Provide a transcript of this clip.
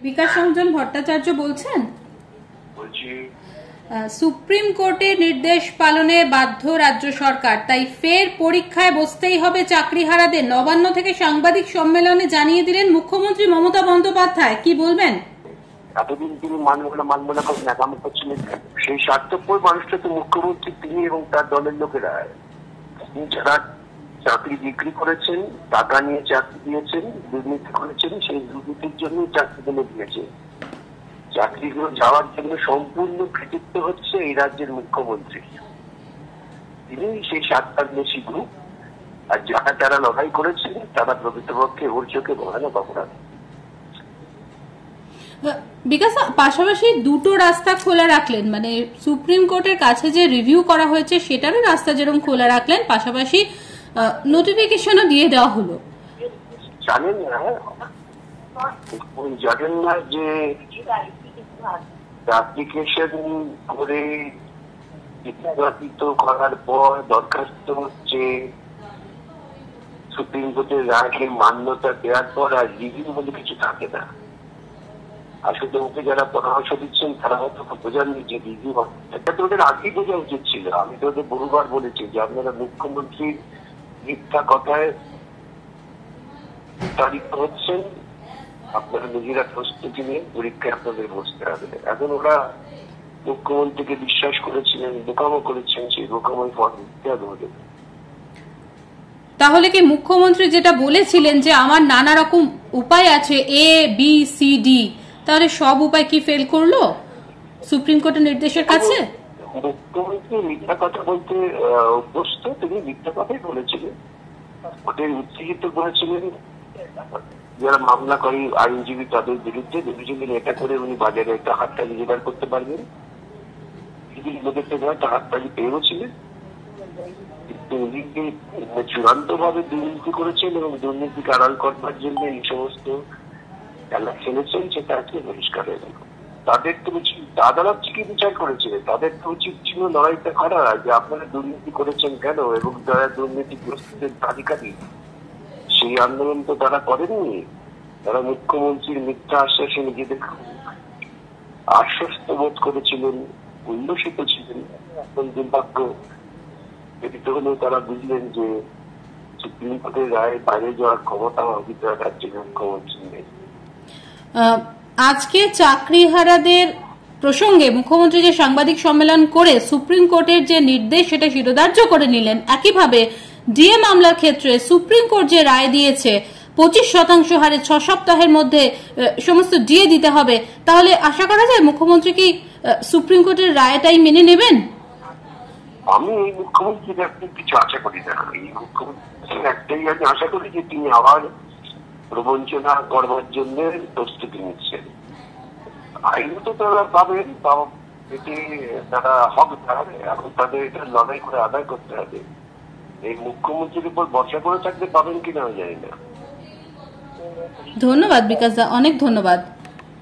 বিকাশ রঞ্জন ভট্টাচার্য বলছেন। বলছি, সুপ্রিম কোর্টের নির্দেশ পালনে বাধ্য রাজ্য সরকার, তাই ফের পরীক্ষায় বসতেই হবে চাকরিহারাদের। নবান্ন থেকে সাংবাদিক সম্মেলনে জানিয়ে দিলেন মুখ্যমন্ত্রী মমতা বন্দ্যোপাধ্যায়। কি বলবেন? এতদিন তিনি মানব না করে ন্যাকাম করছিলেন। সেই স্বার্থপর মানুষটা তো মুখ্যমন্ত্রী তিনি এবং তার দলের লোকেরা। তিনি যারা চাকরি বিক্রি করেছেন, টাকা নিয়ে চাকরি দিয়েছেন, দুর্নীতি করেছেন, সেই দুর্নীতির জন্য চাকরি দিলে দিয়েছে। চাকরিগুলো যাওয়ার জন্য সম্পূর্ণ কৃতিত্ব হচ্ছে এই রাজ্যের মুখ্যমন্ত্রী। তিনি সেই 7টার বেশি গ্রুপ, আর যারা যারা লড়াই করেছেন তারা প্রকৃতপক্ষে ওর চোখে ভয়ানক অপরাধ। বিকাশ, পাশাপাশি দুটো রাস্তা খোলা রাখলেন, মানে সুপ্রিম কোর্টের কাছে যে রিভিউ করা হয়েছে সেটারও রাস্তা যেরকম খোলা রাখলেন, পাশাপাশি নোটিফিকেশনও দিয়ে দেওয়া হলো। জানেন না যে অ্যাপ্লিকেশন করে করার পর দরখাস্ত হচ্ছে, সুপ্রিম কোর্টের রায়কে মান্যতা দেওয়ার পর আর রিভিউ বলে কিছু থাকে না। আসলে ওকে যারা পরামর্শ দিচ্ছেন তারা হয়তো বোঝাননি যে রিভিউ এটা তো ওদের আগেই বোঝা উচিত ছিল। আমি তো ওদের বহুবার বলেছি যে আপনারা মুখ্যমন্ত্রীর মিথ্যা কথায় তারিখ হচ্ছেন, আপনারা নিজেরা প্রস্তুতি নিয়ে পরীক্ষায় আপনাদের বসতে হবে। এখন ওরা মুখ্যমন্ত্রীকে বিশ্বাস করেছিলেন, বোকামো করেছেন, সেই বোকামোর ফল দিতে হবে ওদের। তাহলে কি মুখ্যমন্ত্রী যেটা বলেছিলেন যে আমার নানা রকম উপায় আছে, এ বি সি ডি, তাহলে সব উপায় কি ফেল করলো সুপ্রিম কোর্টের নির্দেশের কাছে? মুখ্যমন্ত্রী মিথ্যা কথা বলতে অভ্যস্ত, তিনি মিথ্যা কথাই বলেছিলেন। ওদের উত্তেজিত করেছিলেন যারা মামলা করে আইনজীবী তাদের বিরুদ্ধে, ভেবেছিলেন এটা করে উনি বাজারে একটা হাততালি জোগাড় করতে পারবেন। লোকের থেকে একটা হাততালি পেয়েছিলেন, কিন্তু উনি চূড়ান্ত ভাবে দুর্নীতি করেছেন এবং দুর্নীতিকে আড়াল করবার জন্য এই সমস্ত খেলা খেলেছেন, সেটা আজকে পরিষ্কার হয়ে গেল। তাদের তো উচিত, দাদারা কি বিচার করেছিলেন, তাদের তো উচিত ছিল লড়াইটা করা, যে আপনারা দুর্নীতি করেছেন কেন এবং যারা দুর্নীতিগ্রস্তদের তালিকা দিন, সেই আন্দোলন তো তারা করেননি। তারা মুখ্যমন্ত্রীর মিথ্যা আশ্বাসে নিজেদের আশ্বস্ত বোধ করেছিলেন, উল্লসিত ছিলেন। এখন দুর্ভাগ্য ব্যতীত হলেও তারা বুঝলেন যে সুপ্রিম কোর্টের রায়ের বাইরে যাওয়ার ক্ষমতা অধিকার রাজ্যের মুখ্যমন্ত্রী নেই। আজকে চাকরিহারাদের প্রসঙ্গে মুখ্যমন্ত্রী যে সাংবাদিক সম্মেলন করে সুপ্রিম কোর্টের যে নির্দেশ সেটা শিরোধার্য করে নিলেন। একইভাবে ডিএ মামলার ক্ষেত্রে সুপ্রিম কোর্ট যে রায় দিয়েছে 25% হারে 6 সপ্তাহের মধ্যে সমস্ত ডিএ দিতে হবে, তাহলে আশা করা যায় মুখ্যমন্ত্রী কি সুপ্রিম কোর্টের রায়টাই মেনে নেবেন? আমি এই মুখ্যমন্ত্রীর কিছু আশা করি না। এই মুখ্যমন্ত্রীর একটাই আমি আশা করি যে তিনি আবার প্রবঞ্চনা করবার জন্য প্রস্তুতি নিচ্ছেন। আইনত তারা পাবেন, এটি তারা হকদার, এখন তাদের এটা লড়াই করে আদায় করতে হবে। এই মুখ্যমন্ত্রীর উপর ভরসা করে থাকতে পাবেন কিনা আমি জানি না। ধন্যবাদ বিকাশ দা, অনেক ধন্যবাদ।